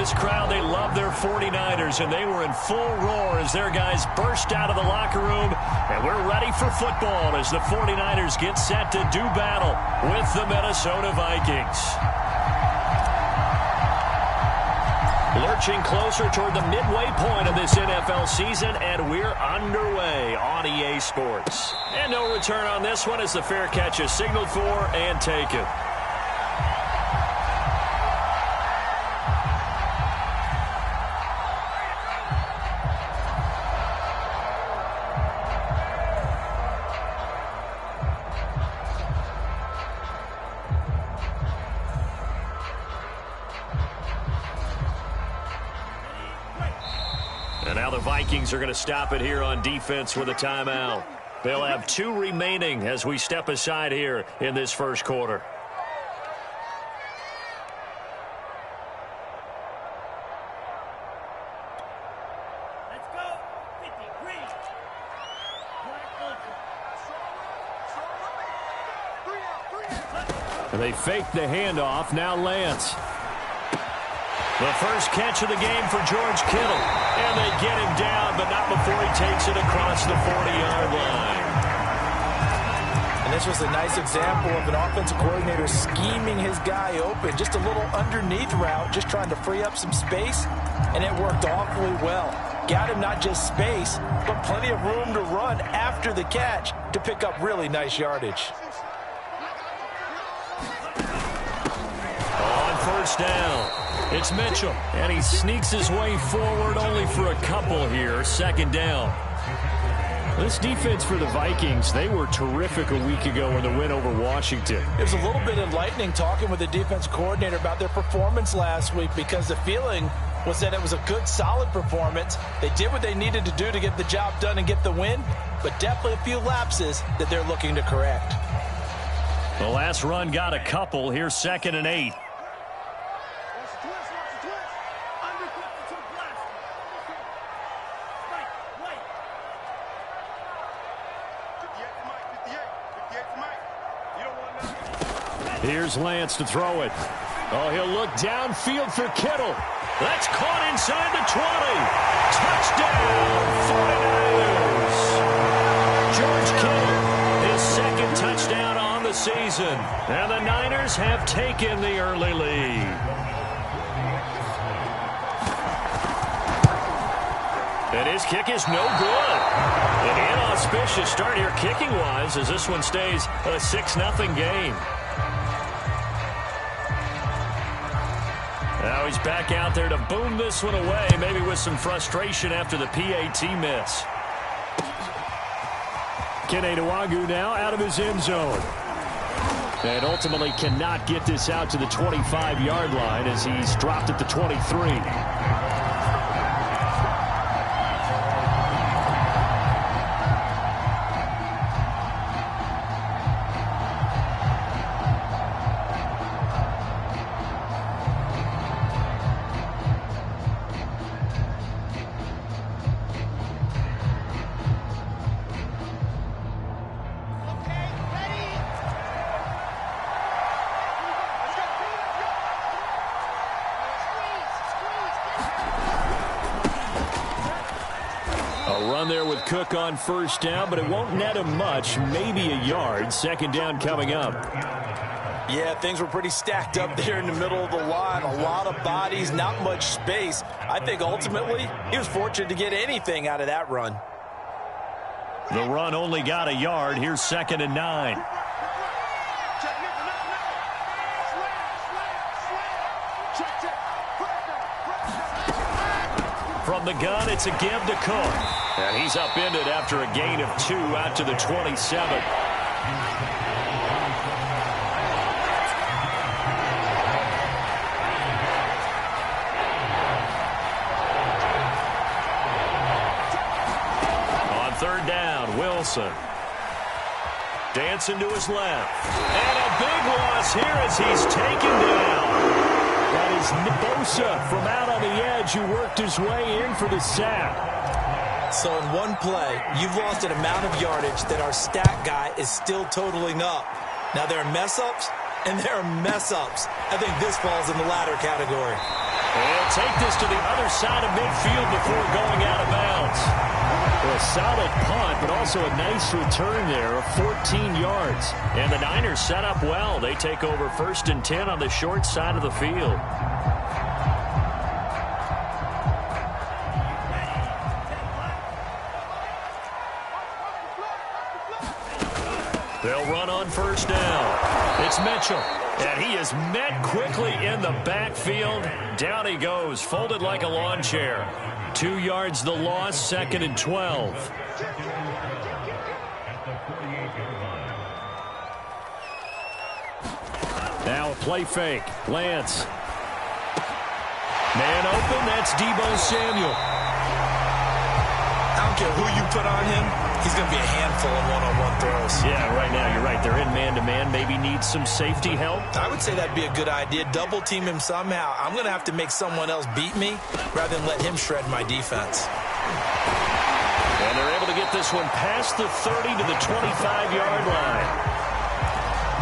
this crowd, they love their 49ers, and they were in full roar as their guys burst out of the locker room. And we're ready for football as the 49ers get set to do battle with the Minnesota Vikings. Lurching closer toward the midway point of this NFL season, and we're underway on EA Sports. And no return on this one as the fair catch is signaled for and taken. And now the Vikings are going to stop it here on defense with a timeout. They'll have 2 remaining as we step aside here in this first quarter. Let's go. 53. And they fake the handoff. Now Lance. The first catch of the game for George Kittle. And they get him down, but not before he takes it across the 40-yard line. And this was a nice example of an offensive coordinator scheming his guy open. Just a little underneath route, just trying to free up some space, and it worked awfully well. Got him not just space, but plenty of room to run after the catch to pick up really nice yardage. On first down, it's Mitchell, and he sneaks his way forward only for a couple here. Second down. This defense for the Vikings, they were terrific a week ago in the win over Washington. It was a little bit enlightening talking with the defense coordinator about their performance last week, because the feeling was that it was a good, solid performance. They did what they needed to do to get the job done and get the win, but definitely a few lapses that they're looking to correct. The last run got a couple. Here's 2nd and 8. Here's Lance to throw it. Oh, he'll look downfield for Kittle. That's caught inside the 20. Touchdown, 49ers. George Kittle, his 2nd touchdown on the season. And the Niners have taken the early lead. And his kick is no good. An inauspicious start here kicking-wise as this one stays a 6-0 game. Now he's back out there to boom this one away, maybe with some frustration after the PAT miss. Kene Nwangwu now out of his end zone. And ultimately cannot get this out to the 25-yard line as he's dropped at the 23. There with Cook on first down, but it won't net him much, maybe a yard. 2nd down coming up. Yeah, things were pretty stacked up there in the middle of the line. A lot of bodies, not much space. I think ultimately he was fortunate to get anything out of that run. The run only got a yard. Here's 2nd and 9. From the gun, it's a give to Cook. And he's upended after a gain of 2 out to the 27. On 3rd down, Wilson. Dancing to his left. And a big loss here as he's taken down. That is Bosa from out on the edge who worked his way in for the sack. So in one play, you've lost an amount of yardage that our stat guy is still totaling up. Now there are mess-ups and there are mess-ups. I think this falls in the latter category. And take this to the other side of midfield before going out of bounds. Well, a solid punt, but also a nice return there of 14 yards. And the Niners set up well. They take over 1st and 10 on the short side of the field. They'll run on 1st down. It's Mitchell. And he is met quickly in the backfield. Down he goes, folded like a lawn chair. 2 yards the loss, 2nd and 12. Now a play fake. Lance. Man open, that's Deebo Samuel. I don't care who you put on him, he's going to be a handful of one-on-one throws. Yeah, right now you're right. They're in man-to-man. Maybe need some safety help. I would say that'd be a good idea. Double team him somehow. I'm going to have to make someone else beat me rather than let him shred my defense. And they're able to get this one past the 30 to the 25-yard line.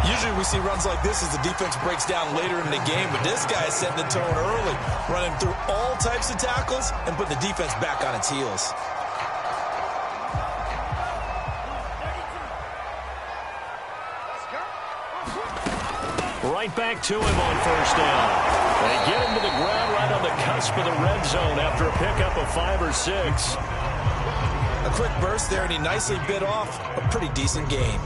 Usually we see runs like this as the defense breaks down later in the game, but this guy is setting the tone early, running through all types of tackles and putting the defense back on its heels. Right back to him on 1st down. They get him to the ground right on the cusp of the red zone after a pickup of 5 or 6. A quick burst there, and he nicely bit off a pretty decent gain.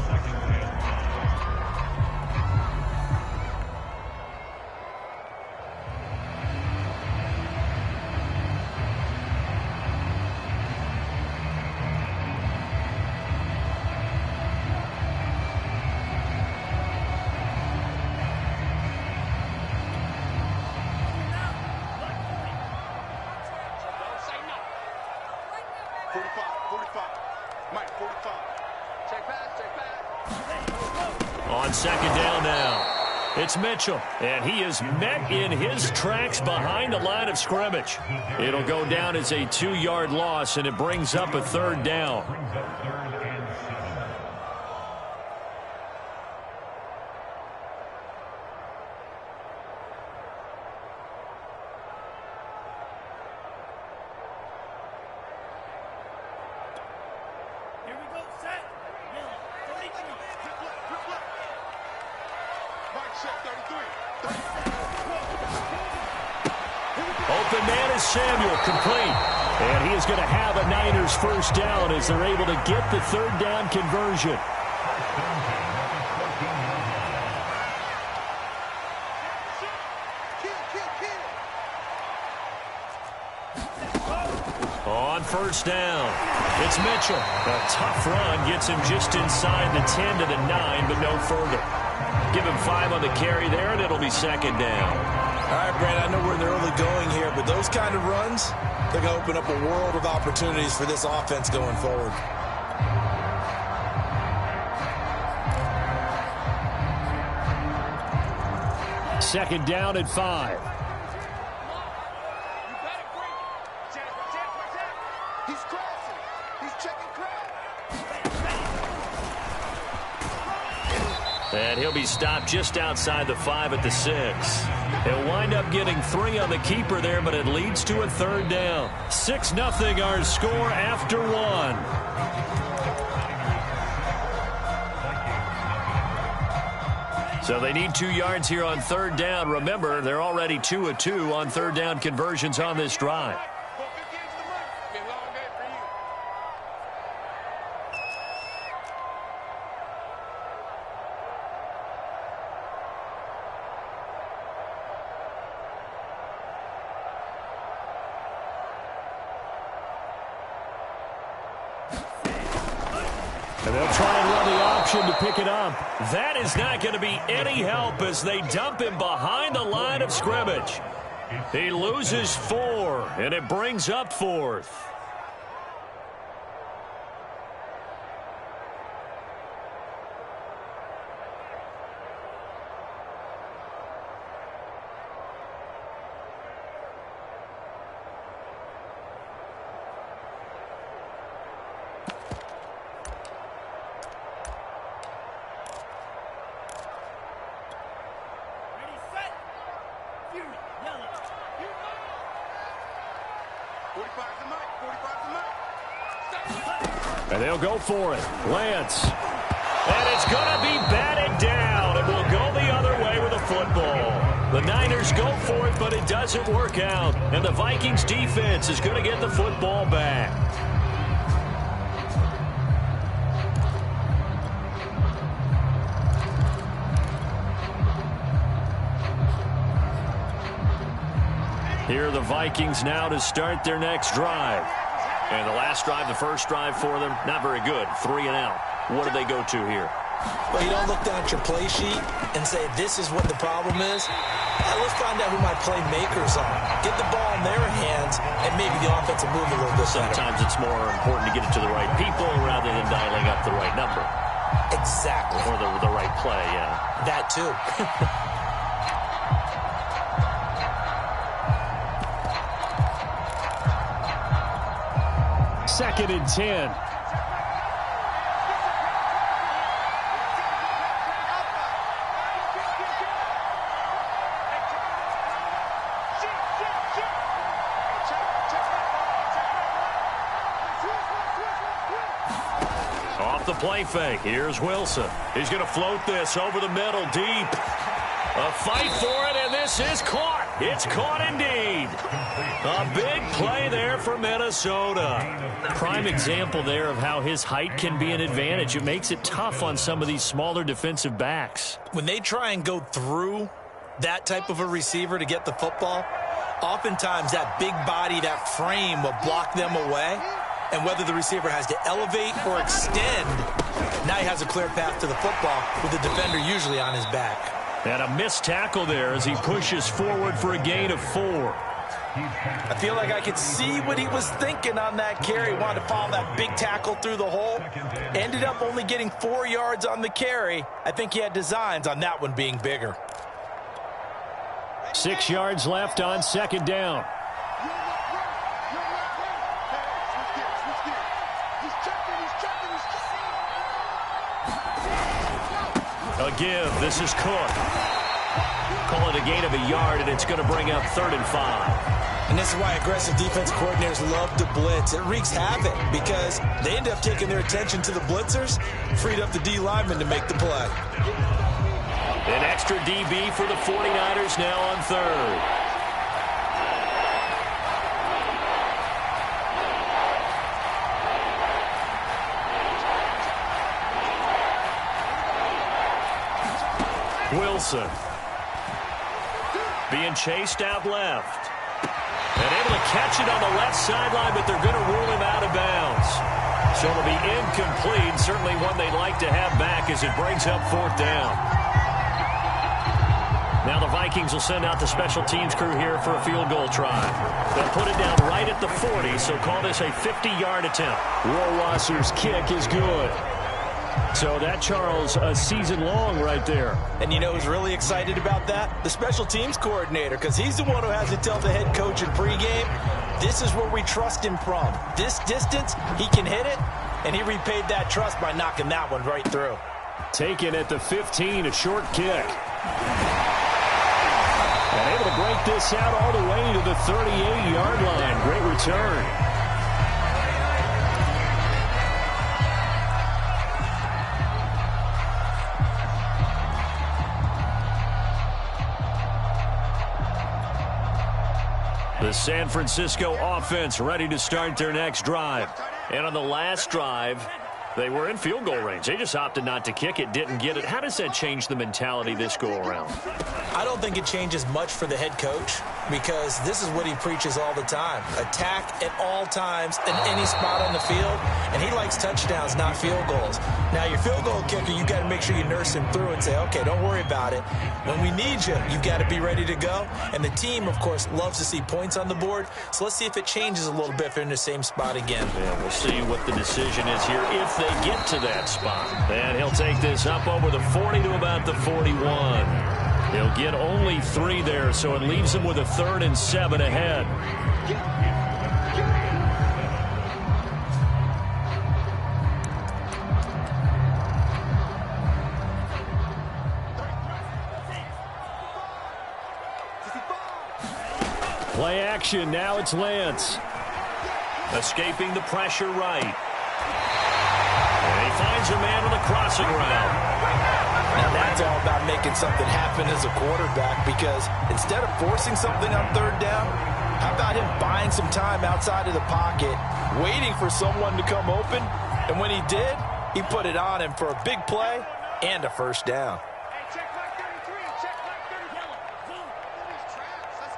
On 2nd down now, it's Mitchell, and he is met in his tracks behind the line of scrimmage. It'll go down as a 2-yard loss, and it brings up a 3rd down. Open man is Samuel, complete. And he is going to have a Niners 1st down as they're able to get the 3rd down conversion. On 1st down, it's Mitchell. A tough run gets him just inside the 10 to the 9, but no further. Give him 5 on the carry there, and it'll be 2nd down. All right, Brad, I know we're in the early going here, but those kind of runs, they're going to open up a world of opportunities for this offense going forward. Second down at 5. He's crossing. He's checking crowd. And he'll be stopped just outside the 5 at the 6. He'll wind up getting 3 on the keeper there, but it leads to a 3rd down. 6-0 our score after 1. So they need 2 yards here on 3rd down. Remember, they're already 2 of 2 on 3rd down conversions on this drive. And they'll try and run the option to pick it up. That is not going to be any help as they dump him behind the line of scrimmage. He loses 4, and it brings up 4th. And they'll go for it. Lance. And it's going to be batted down. It will go the other way with a football. The Niners go for it, but it doesn't work out. And the Vikings defense is going to get the football back. Here are the Vikings now to start their next drive. And the last drive, the first drive for them, not very good. 3 and out. What do they go to here? Well, you don't look down at your play sheet and say, this is what the problem is. Let's find out who my playmakers are. Get the ball in their hands, and maybe the offense will move a little bit better. Sometimes it's more important to get it to the right people rather than dialing up the right number. Exactly. Or the right play, yeah. That too. Second and 10. Off the play fake. Here's Wilson. He's going to float this over the middle deep. A fight for it, and this is caught. It's caught indeed. A big play there for Minnesota. Prime example there of how his height can be an advantage. It makes it tough on some of these smaller defensive backs. When they try and go through that type of a receiver to get the football, oftentimes that big body, that frame will block them away. And whether the receiver has to elevate or extend, now he has a clear path to the football with the defender usually on his back. And a missed tackle there as he pushes forward for a gain of 4. I feel like I could see what he was thinking on that carry. Wanted to follow that big tackle through the hole. Ended up only getting 4 yards on the carry. I think he had designs on that one being bigger. 6 yards left on second down. A give. This is Cook. Call it a gain of a yard, and it's going to bring up 3rd and 5. And this is why aggressive defense coordinators love to blitz. It wreaks havoc because they end up taking their attention to the blitzers, freed up the D lineman to make the play. An extra DB for the 49ers now on 3rd. Wilson being chased out left. And able to catch it on the left sideline, but they're going to rule him out of bounds. So it'll be incomplete. Certainly one they'd like to have back as it brings up 4th down. Now the Vikings will send out the special teams crew here for a field goal try. They'll put it down right at the 40, so call this a 50-yard attempt. Rohrwasser's kick is good. So that, Charles, a season long right there. And you know who's really excited about that? The special teams coordinator, because he's the one who has to tell the head coach in pregame, this is where we trust him from. This distance, he can hit it, and he repaid that trust by knocking that one right through. Taken at the 15, a short kick. And able to break this out all the way to the 38-yard line. Great return. The San Francisco offense ready to start their next drive. And on the last drive, they were in field goal range. They just opted not to kick it, didn't get it. How does that change the mentality this go-around? I don't think it changes much for the head coach because this is what he preaches all the time. Attack at all times in any spot on the field, and he likes touchdowns, not field goals. Now, your field goal kicker, you got to make sure you nurse him through and say, okay, don't worry about it. When we need you, you've got to be ready to go. And the team, of course, loves to see points on the board. So let's see if it changes a little bit if they're in the same spot again. Yeah, we'll see what the decision is here if they get to that spot. And he'll take this up over the 40 to about the 41. He'll get only 3 there, so it leaves him with a 3rd and 7 ahead. Play action. Now it's Lance. Escaping the pressure right. And he finds a man on the crossing route. Now that's all about making something happen as a quarterback, because instead of forcing something on third down, how about him buying some time outside of the pocket, waiting for someone to come open, and when he did, he put it on him for a big play and a first down. Hey, check mark 33. Check mark 30. Yellow. Zoom. All these traps. Let's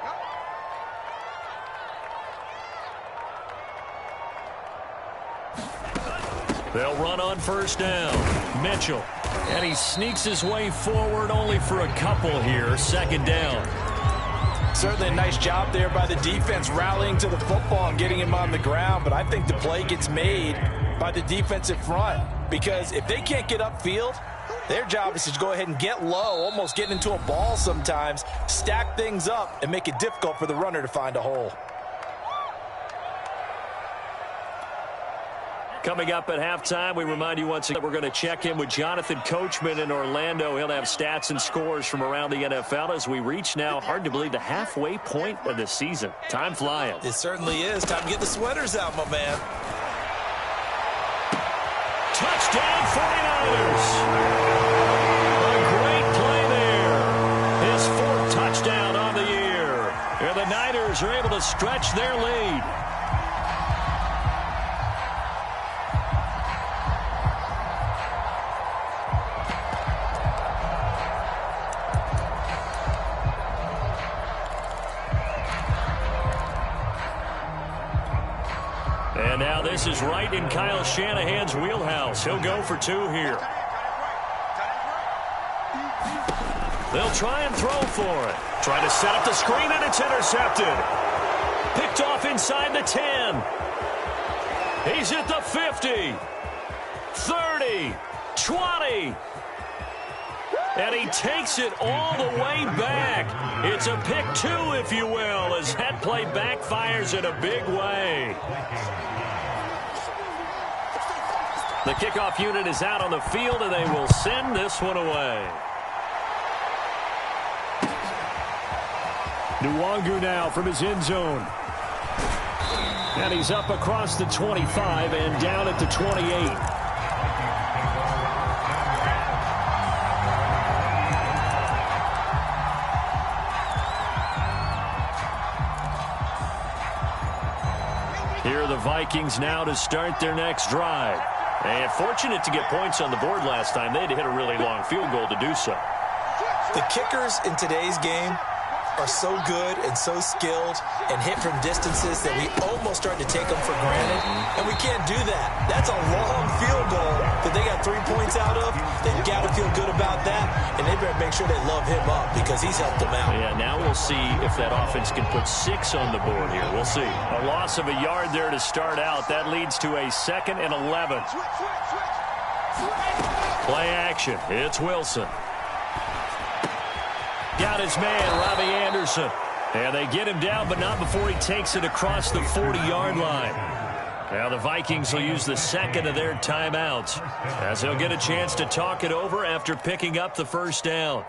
go. They'll run on first down. Mitchell. And he sneaks his way forward only for a couple here. Second down. Certainly a nice job there by the defense rallying to the football and getting him on the ground, but I think the play gets made by the defensive front, because if they can't get upfield, their job is to go ahead and get low, almost get into a ball sometimes, stack things up, and make it difficult for the runner to find a hole. Coming up at halftime, we remind you once again we're going to check in with Jonathan Coachman in Orlando. He'll have stats and scores from around the NFL as we reach now, hard to believe, the halfway point of the season. Time flying. It certainly is. Time to get the sweaters out, my man. Touchdown 49ers. A great play there. His fourth touchdown on the year. And the Niners are able to stretch their lead. And now this is right in Kyle Shanahan's wheelhouse. He'll go for two here. They'll try and throw for it. Try to set up the screen, and it's intercepted. Picked off inside the 10. He's at the 50. 30. 20. And he takes it all the way back. It's a pick two, if you will, as that play backfires in a big way. The kickoff unit is out on the field, and they will send this one away. Nwangu now from his end zone. And he's up across the 25 and down at the 28. Here are the Vikings now to start their next drive. And fortunate to get points on the board last time. They had to hit a really long field goal to do so. The kickers in today's game are so good and so skilled and hit from distances that we almost start to take them for granted, and we can't do that. That's a long field goal that they got 3 points out of. They've got to feel good about that, and they better make sure they love him up because he's helped them out. Yeah, now we'll see if that offense can put 6 on the board here. We'll see. A loss of a yard there to start out. That leads to a 2nd and 11. Play action. It's Wilson. Got his man, Robbie Anderson. And they get him down, but not before he takes it across the 40-yard line. Now the Vikings will use the second of their timeouts as they'll get a chance to talk it over after picking up the first down.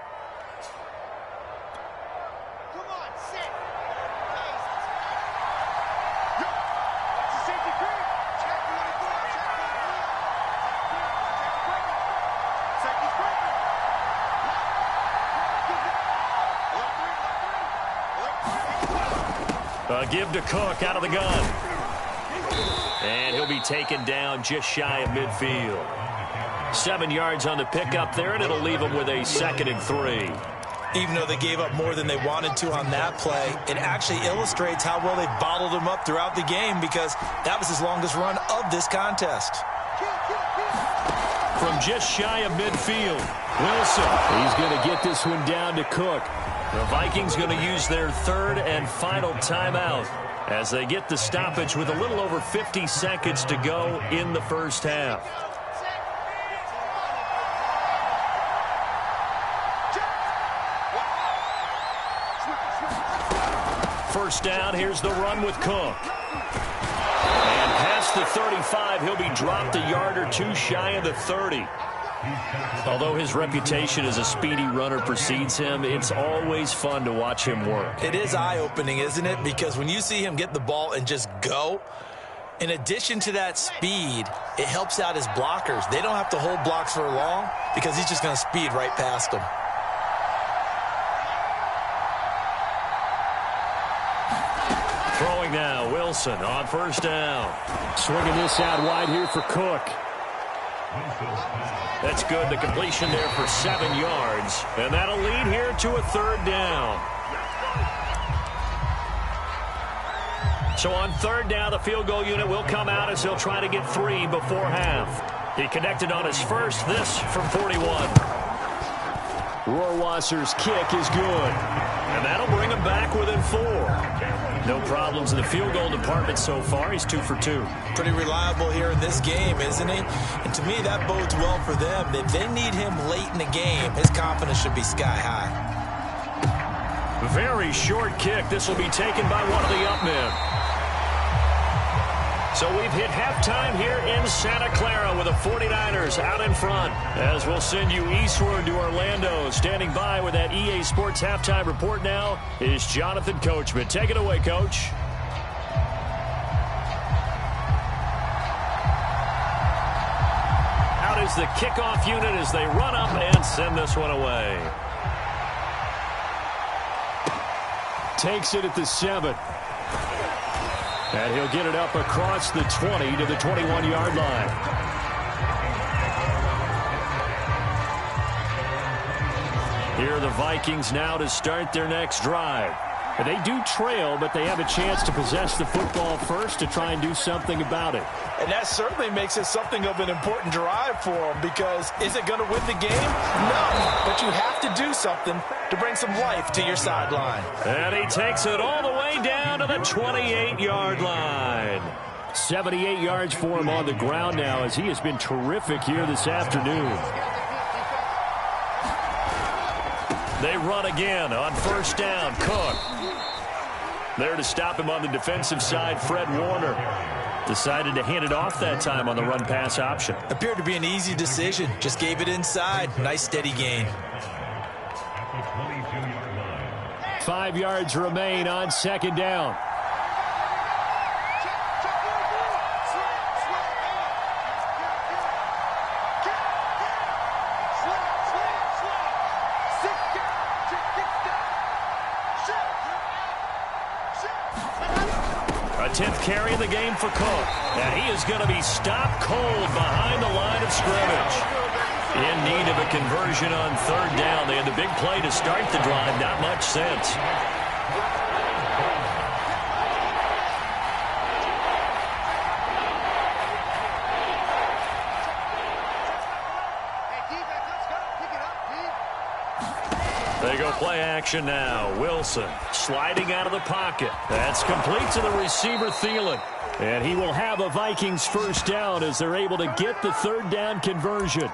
Come on, sit. Yo, watch the safety green. Check what it doing. Check what it doing. Safety's breaking. Give to Cook out of the gun. And he'll be taken down just shy of midfield. 7 yards on the pickup there, and it'll leave him with a 2nd and 3. Even though they gave up more than they wanted to on that play, it actually illustrates how well they bottled him up throughout the game, because that was his longest run of this contest. From just shy of midfield, Wilson. He's going to get this one down to Cook. The Vikings going to use their 3rd and final timeout as they get the stoppage with a little over 50 seconds to go in the first half. First down, here's the run with Cook. And past the 35, he'll be dropped a yard or two shy of the 30. Although his reputation as a speedy runner precedes him, it's always fun to watch him work. It is eye-opening, isn't it? Because when you see him get the ball and just go, In addition to that speed, it helps out his blockers. They don't have to hold blocks for long because he's just going to speed right past them. Throwing now, Wilson on first down. Swinging this out wide here for Cook. That's good. The completion there for 7 yards. And that'll lead here to a third down. So on third down, the field goal unit will come out as he'll try to get 3 before half. He connected on his first, this from 41. Rohrwasser's kick is good. And that'll bring him back within 4. No problems in the field goal department so far. He's 2 for 2. Pretty reliable here in this game, isn't he? And to me, that bodes well for them. If they need him late in the game, his confidence should be sky high. Very short kick. This will be taken by one of the up men. So we've hit halftime here in Santa Clara with the 49ers out in front. As we'll send you eastward to Orlando. Standing by with that EA Sports halftime report now is Jonathan Coachman. Take it away, Coach. Out is the kickoff unit as they run up and send this one away. Takes it at the 7. And he'll get it up across the 20 to the 21-yard line. Here are the Vikings now to start their next drive. They do trail, but they have a chance to possess the football first to try and do something about it. And that certainly makes it something of an important drive for them, because is it going to win the game? No, but you have to do something to bring some life to your sideline. And he takes it all the way down to the 28-yard line. 78 yards for him on the ground now, as he has been terrific here this afternoon. They run again on first down. Cook. There to stop him on the defensive side, Fred Warner. Decided to hand it off that time on the run-pass option. Appeared to be an easy decision. Just gave it inside. Nice steady gain. 5 yards remain on second down. A 10th carry in the game for Cook. And he is going to be stopped cold behind the line of scrimmage. In need of a conversion on third down. They had the big play to start the drive. Not much sense. They go play action now. Wilson sliding out of the pocket. That's complete to the receiver, Thielen. And he will have a Vikings first down as they're able to get the third down conversion.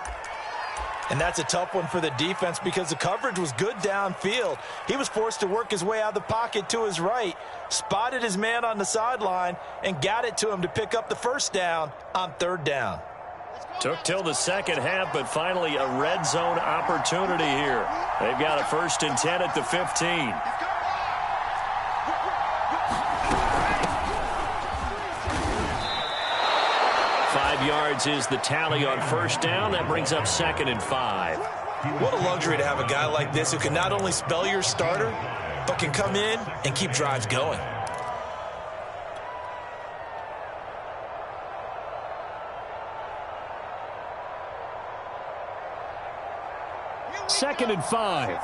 And that's a tough one for the defense because the coverage was good downfield. He was forced to work his way out of the pocket to his right, spotted his man on the sideline, and got it to him to pick up the first down on third down. Took till the second half, but finally a red zone opportunity here. They've got a 1st and 10 at the 15. Yards is the tally on first down. That brings up 2nd and 5. What a luxury to have a guy like this who can not only spell your starter, but can come in and keep drives going. Second and 5.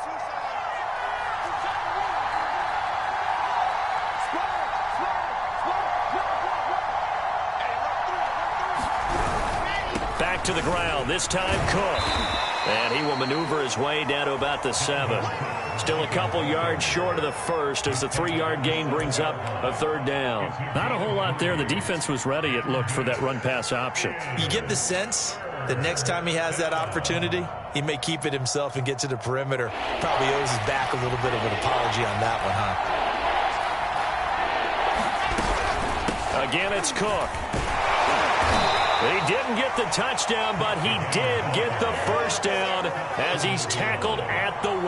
Back to the ground, this time Cook. And he will maneuver his way down to about the 7. Still a couple yards short of the first as the 3-yard gain brings up a third down. Not a whole lot there. The defense was ready, it looked, for that run-pass option. You get the sense that next time he has that opportunity, he may keep it himself and get to the perimeter. Probably owes his back a little bit of an apology on that one, huh? Again, it's Cook. He didn't get the touchdown, but he did get the first down as he's tackled at the 1.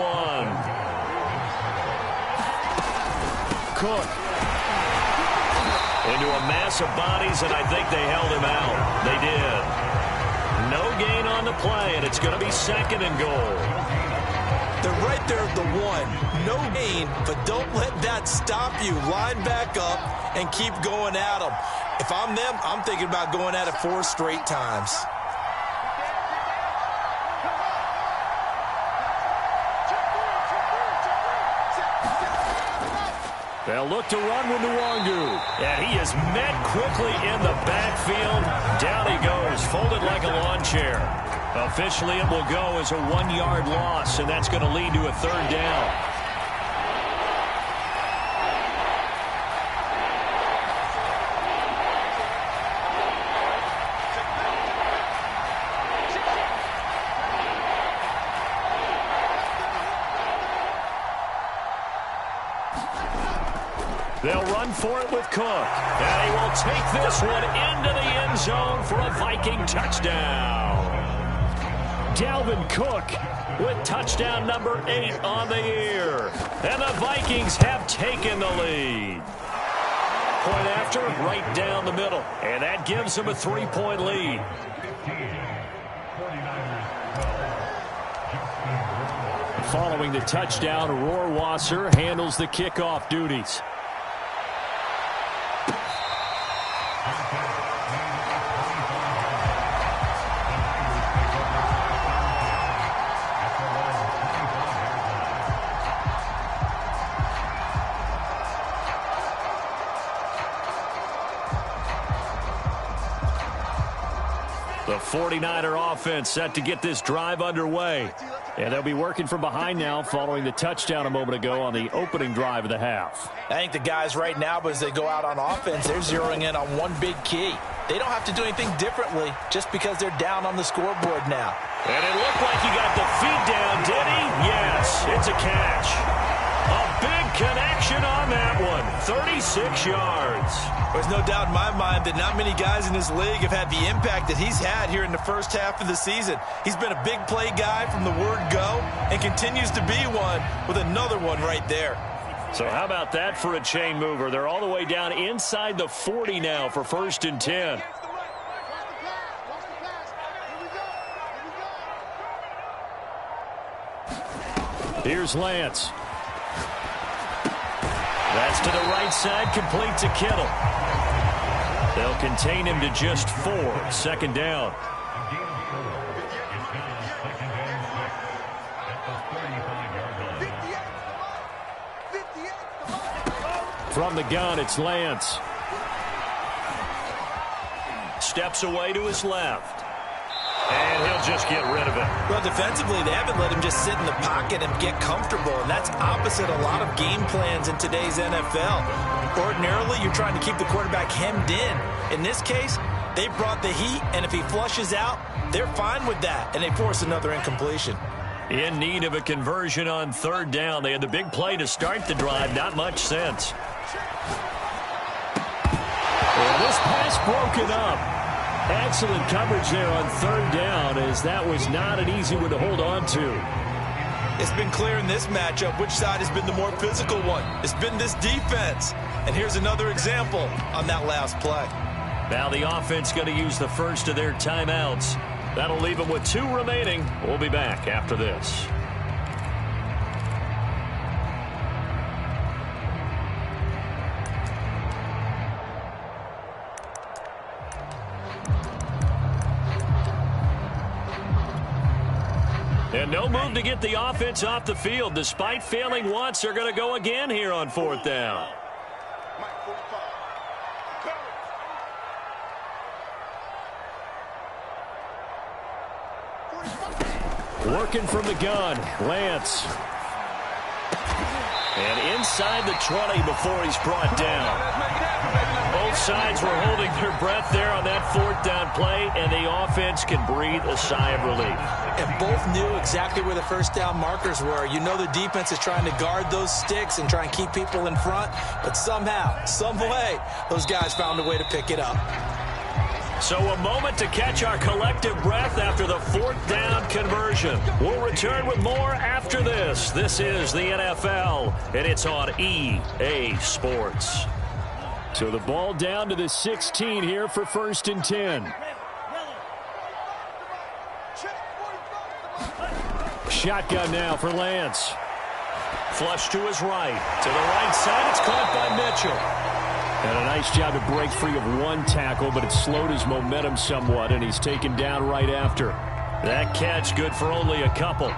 Cook. into a mass of bodies, and I think they held him out. They did. No gain on the play, and it's going to be 2nd and goal. They're right there at the 1. No gain, but don't let that stop you. Line back up and keep going at them. If I'm them, I'm thinking about going at it 4 straight times. They'll look to run with Nwangu. And he is met quickly in the backfield. Down he goes, folded like a lawn chair. Officially, it will go as a 1-yard loss, and that's going to lead to a 3rd down. They'll run for it with Cook. And he will take this one into the end zone for a Viking touchdown. Dalvin Cook with touchdown number 8 on the year. And the Vikings have taken the lead. Point after, right down the middle. And that gives them a 3-point lead. Following the touchdown, Rohrwasser handles the kickoff duties. The 49er offense set to get this drive underway. And they'll be working from behind now following the touchdown a moment ago on the opening drive of the half. I think the guys right now, as they go out on offense, they're zeroing in on one big key. They don't have to do anything differently just because they're down on the scoreboard now. And it looked like he got the feet down, did he? Yes, it's a catch. A big connection on that one. 36 yards. There's no doubt in my mind that not many guys in this league have had the impact that he's had here in the first half of the season. He's been a big play guy from the word go and continues to be one with another one right there. So how about that for a chain mover? They're all the way down inside the 40 now for 1st and 10. Here's Lance. That's to the right side, complete to Kittle. They'll contain him to just 4. 2nd down. From the gun, it's Lance. Steps away to his left. And he'll just get rid of it. Well, defensively, they haven't let him just sit in the pocket and get comfortable, and that's opposite a lot of game plans in today's NFL. Ordinarily, you're trying to keep the quarterback hemmed in. In this case, they brought the heat, and if he flushes out, they're fine with that, and they force another incompletion. In need of a conversion on 3rd down. They had the big play to start the drive. Not much sense. Well, this pass broken up. Excellent coverage there on 3rd down, as that was not an easy one to hold on to. It's been clear in this matchup which side has been the more physical one. It's been this defense. And here's another example on that last play. Now the offense going to use the first of their timeouts. That'll leave them with 2 remaining. We'll be back after this. And no move to get the offense off the field. Despite failing once, they're going to go again here on 4th down. Working from the gun, Lance. And inside the 20 before he's brought down. Both sides were holding their breath there on that 4th down play, and the offense can breathe a sigh of relief. And both knew exactly where the 1st down markers were. You know the defense is trying to guard those sticks and try and keep people in front, but somehow, some way, those guys found a way to pick it up. So a moment to catch our collective breath after the 4th down conversion. We'll return with more after this. This is the NFL, and it's on EA Sports. So the ball down to the 16 here for 1st and 10. Shotgun now for Lance. Flush to his right. To the right side, it's caught by Mitchell. And a nice job to break free of one tackle, but it slowed his momentum somewhat, and he's taken down right after. That catch good for only a couple.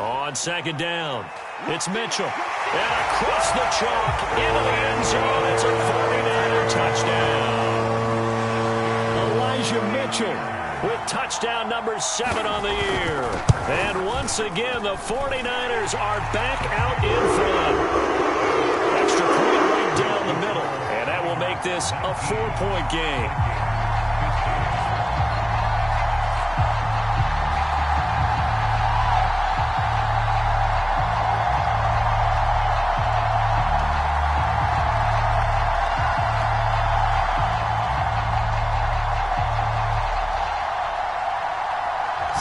On 2nd down, it's Mitchell. And across the chalk, into the end zone, it's a 49er touchdown. Elijah Mitchell with touchdown number 7 on the year. And once again, the 49ers are back out in front. Extra point right down the middle. And that will make this a 4-point game.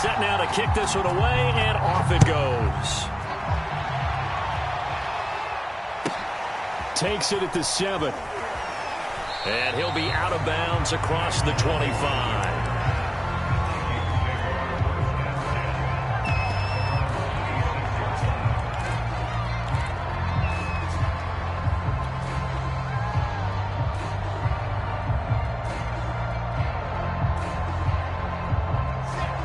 Set now to kick this one away, and off it goes. Takes it at the 7. And he'll be out of bounds across the 25.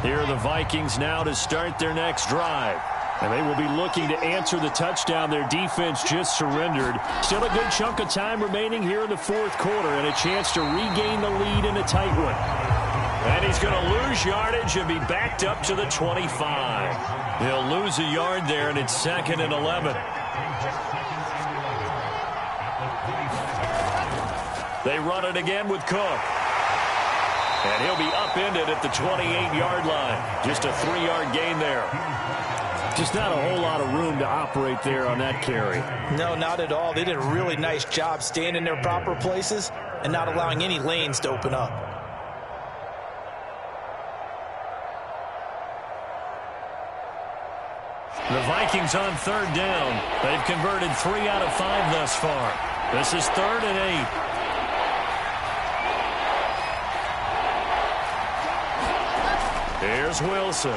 Here are the Vikings now to start their next drive. And they will be looking to answer the touchdown their defense just surrendered. Still a good chunk of time remaining here in the 4th quarter and a chance to regain the lead in a tight one. And he's going to lose yardage and be backed up to the 25. He'll lose a yard there, and it's 2nd and 11. They run it again with Cook. And he'll be upended at the 28-yard line. Just a 3-yard gain there. Just not a whole lot of room to operate there on that carry. No, not at all. They did a really nice job staying in their proper places and not allowing any lanes to open up. The Vikings on 3rd down. They've converted 3 out of 5 thus far. This is 3rd and 8. Here's Wilson.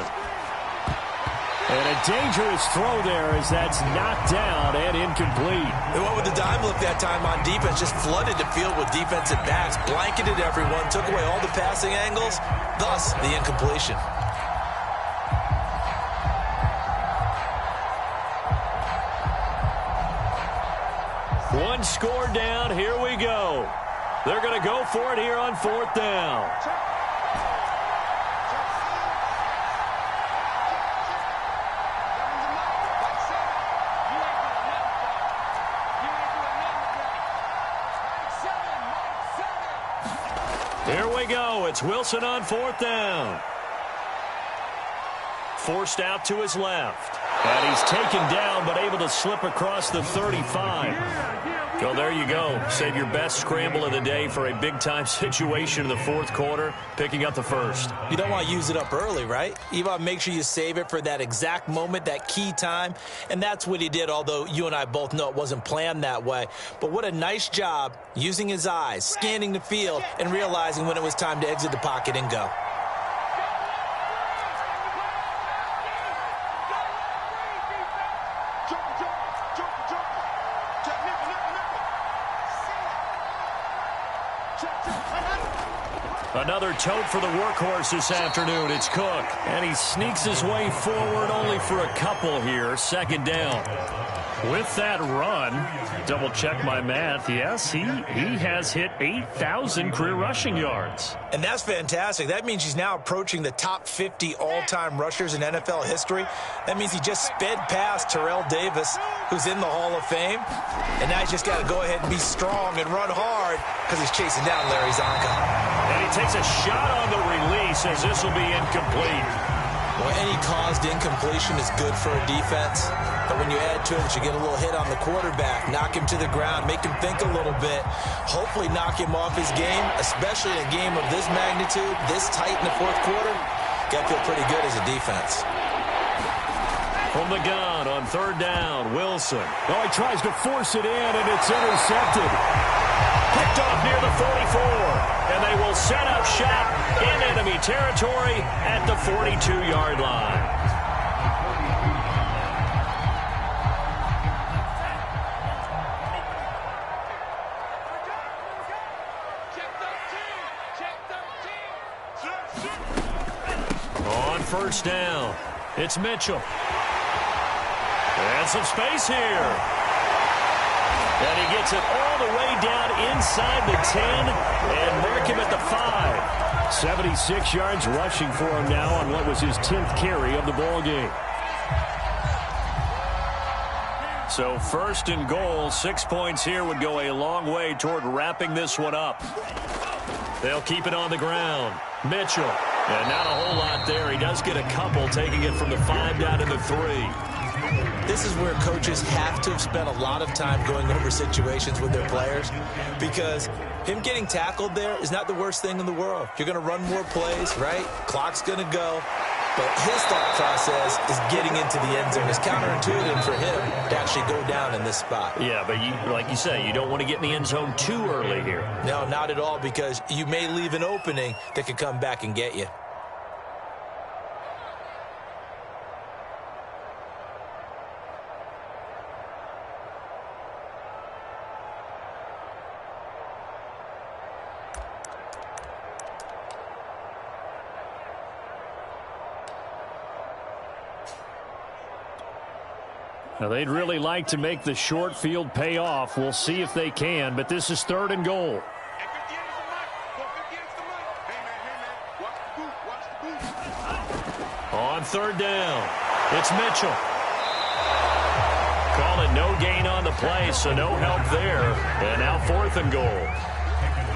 And a dangerous throw there as that's knocked down and incomplete. They went with the dime look that time on defense, just flooded the field with defensive backs, blanketed everyone, took away all the passing angles, thus the incompletion. One score down, here we go. They're going to go for it here on 4th down. Here we go. It's Wilson on 4th down. Forced out to his left. And he's taken down, but able to slip across the 35. Well, there you go. Save your best scramble of the day for a big-time situation in the 4th quarter, picking up the 1st. You don't want to use it up early, right? You want to make sure you save it for that exact moment, that key time. And that's what he did, although you and I both know it wasn't planned that way. But what a nice job using his eyes, scanning the field, and realizing when it was time to exit the pocket and go. Another tote for the workhorse this afternoon. It's Cook. And he sneaks his way forward only for a couple here. 2nd down. With that run, double check my math. Yes, he has hit 8,000 career rushing yards. And that's fantastic. That means he's now approaching the top 50 all-time rushers in NFL history. That means he just sped past Terrell Davis, who's in the Hall of Fame. And now he's just got to go ahead and be strong and run hard because he's chasing down Larry Zonka. And he takes a shot on the release as this will be incomplete. Well, any caused incompletion is good for a defense. But when you add to it that you get a little hit on the quarterback, knock him to the ground, make him think a little bit, hopefully knock him off his game, especially in a game of this magnitude, this tight in the fourth quarter, got to feel pretty good as a defense. From the gun on third down, Wilson. Oh, he tries to force it in, and it's intercepted. Picked off near the 44, and they will set up shop in enemy territory at the 42-yard line. On first down, it's Mitchell. And some space here. And he gets it all the way down inside the 10 and mark him at the 5. 76 yards rushing for him now on what was his 10th carry of the ball game. So first and goal, 6 points here would go a long way toward wrapping this one up. They'll keep it on the ground. Mitchell. And not a whole lot there. He does get a couple, taking it from the 5 down to the 3. This is where coaches have to have spent a lot of time going over situations with their players, because him getting tackled there is not the worst thing in the world. You're going to run more plays, right? Clock's going to go. But his thought process is getting into the end zone. It's counterintuitive for him to actually go down in this spot. Yeah, but like you say, you don't want to get in the end zone too early here. No, not at all, because you may leave an opening that could come back and get you. Now, they'd really like to make the short field pay off. We'll see if they can, but this is third and goal. On third down, it's Mitchell. Call it no gain on the play, so no help there. And now fourth and goal.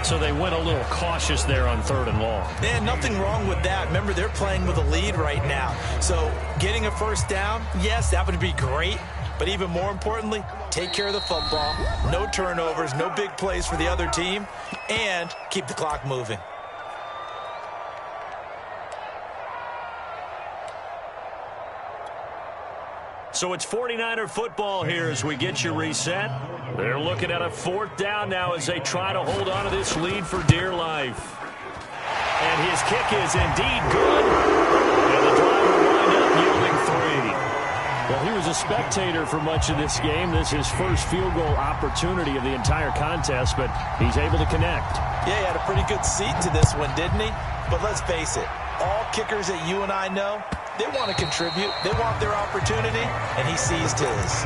So they went a little cautious there on third and long. Man, nothing wrong with that. Remember, they're playing with a lead right now. So getting a first down, yes, that would be great. But even more importantly, take care of the football. No turnovers, no big plays for the other team, and keep the clock moving. So it's 49er football here as we get you reset. They're looking at a fourth down now as they try to hold on to this lead for dear life. And his kick is indeed good. And the drive will wind up yielding 3. Well, he was a spectator for much of this game. This is his first field goal opportunity of the entire contest, but he's able to connect. Yeah, he had a pretty good seat to this one, didn't he? But let's face it, all kickers that you and I know, they want to contribute. They want their opportunity, and he seized his.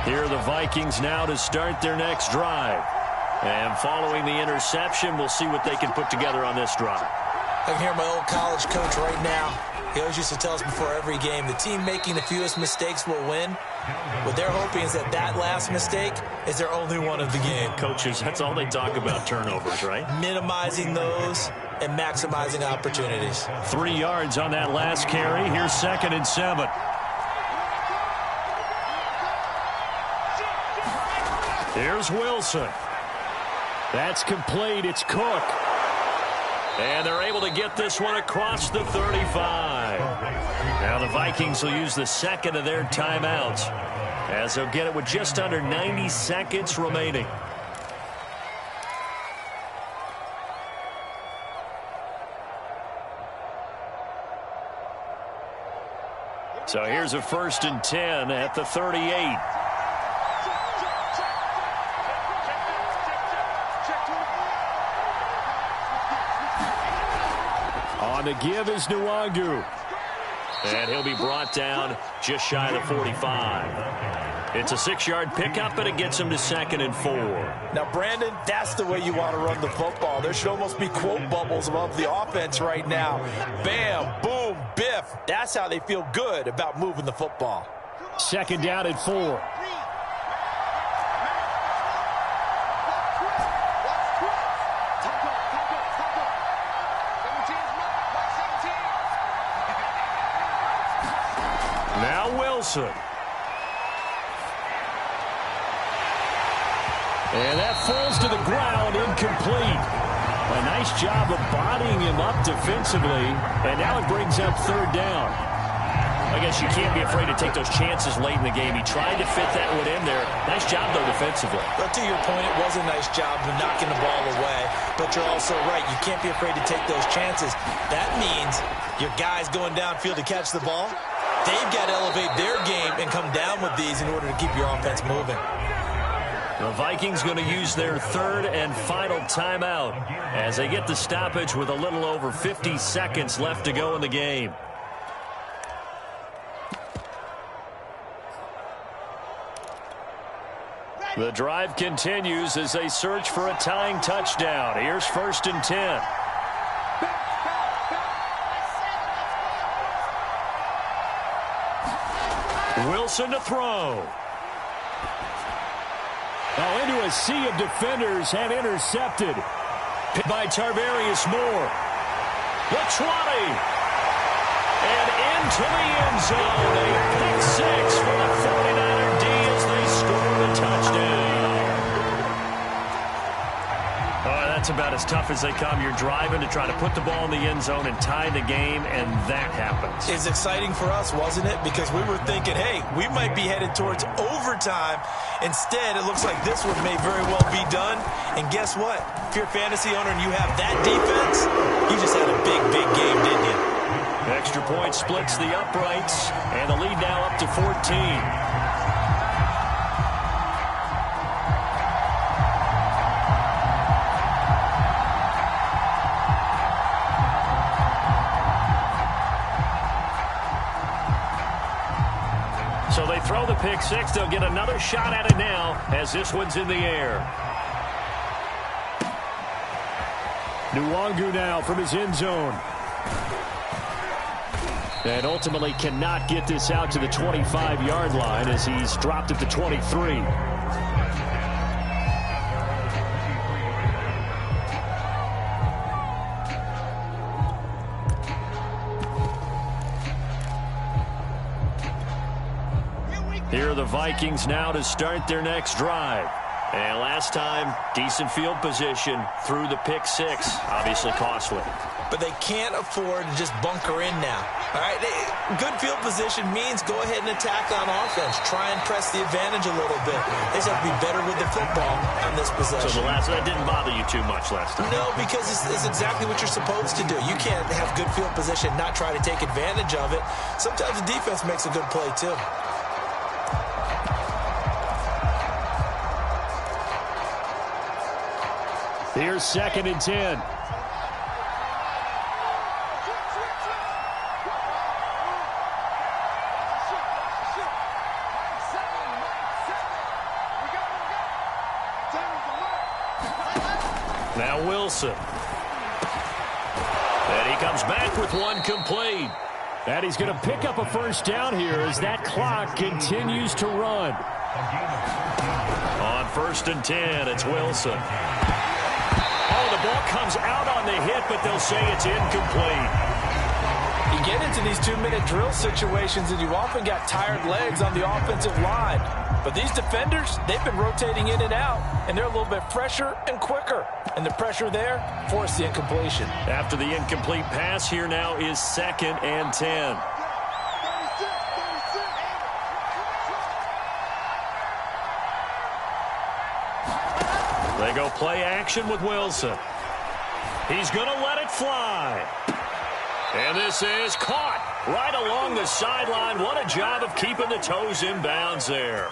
Here are the Vikings now to start their next drive. And following the interception, we'll see what they can put together on this drive. I can hear my old college coach right now. He always used to tell us before every game, the team making the fewest mistakes will win. What they're hoping is that that last mistake is their only one of the game. Coaches, that's all they talk about, turnovers, right? Minimizing those and maximizing opportunities. 3 yards on that last carry. Here's 2nd and 7. Here's Wilson. That's complete. It's Cook. And they're able to get this one across the 35. Now the Vikings will use the second of their timeouts as they'll get it with just under 90 seconds remaining. So here's a 1st and 10 at the 38. On the give is Nwangu. And he'll be brought down just shy of the 45. It's a 6-yard pickup, but it gets him to 2nd and 4. Now, Brandon, that's the way you want to run the football. There should almost be quote bubbles above the offense right now. Bam, boom, biff. That's how they feel good about moving the football. 2nd down and 4. Wilson. And that falls to the ground, incomplete. A nice job of bodying him up defensively, and now it brings up third down. I guess you can't be afraid to take those chances late in the game. He tried to fit that one in there. Nice job, though, defensively. But to your point, it was a nice job of knocking the ball away. But you're also right. You can't be afraid to take those chances. That means your guys going downfield to catch the ball, they've got to elevate their game and come down with these in order to keep your offense moving. The Vikings going to use their third and final timeout as they get the stoppage with a little over 50 seconds left to go in the game. The drive continues as they search for a tying touchdown. Here's 1st and 10. Wilson to throw. Oh, into a sea of defenders and intercepted by Tarvarius Moore. The 20. And into the end zone. A pick six for the 49er D as they score the touchdown. That's about as tough as they come. You're driving to try to put the ball in the end zone and tie the game, and that happens. It's exciting for us, wasn't it? Because we were thinking, hey, we might be headed towards overtime. Instead, it looks like this one may very well be done. And guess what? If you're a fantasy owner and you have that defense, you just had a big, big game, didn't you? Extra point splits the uprights, and the lead now up to 14. So they throw the pick six. They'll get another shot at it now as this one's in the air. Nwangu now from his end zone. And ultimately cannot get this out to the 25-yard line as he's dropped at the 23. Here are the Vikings now to start their next drive. And last time, decent field position through the pick six. Obviously costly. But they can't afford to just bunker in now. All right, good field position means go ahead and attack on offense. Try and press the advantage a little bit. They just have to be better with the football on this possession. So that didn't bother you too much last time? No, because it's exactly what you're supposed to do. You can't have good field position, not try to take advantage of it. Sometimes the defense makes a good play too. Here's 2nd and 10. Now Wilson. And he comes back with one complete. And he's going to pick up a first down here as that clock continues to run. On 1st and 10, it's Wilson. The ball comes out on the hit, but they'll say it's incomplete. You get into these 2-minute drill situations, and you often got tired legs on the offensive line. But these defenders, they've been rotating in and out, and they're a little bit fresher and quicker. And the pressure there forced the incompletion. After the incomplete pass, here now is 2nd and 10. They go play action with Wilson. He's going to let it fly. And this is caught right along the sideline. What a job of keeping the toes in bounds there.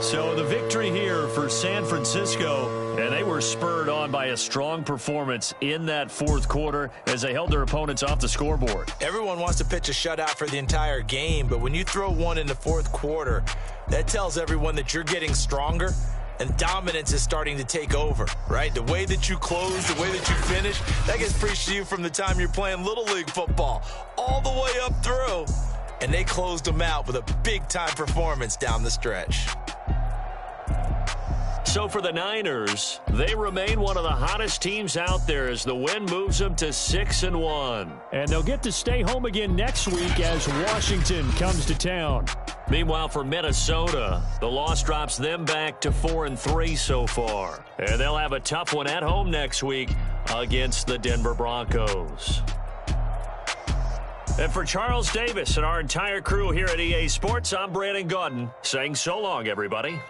So the victory here for San Francisco, and they were spurred on by a strong performance in that 4th quarter as they held their opponents off the scoreboard. Everyone wants to pitch a shutout for the entire game, but when you throw one in the 4th quarter, that tells everyone that you're getting stronger and dominance is starting to take over, right? The way that you close, the way that you finish, that gets preached to you from the time you're playing Little League football all the way up through. And they closed them out with a big-time performance down the stretch. So for the Niners, they remain one of the hottest teams out there as the win moves them to 6-1. And they'll get to stay home again next week as Washington comes to town. Meanwhile, for Minnesota, the loss drops them back to 4-3 so far. And they'll have a tough one at home next week against the Denver Broncos. And for Charles Davis and our entire crew here at EA Sports, I'm Brandon Gaudin saying so long, everybody.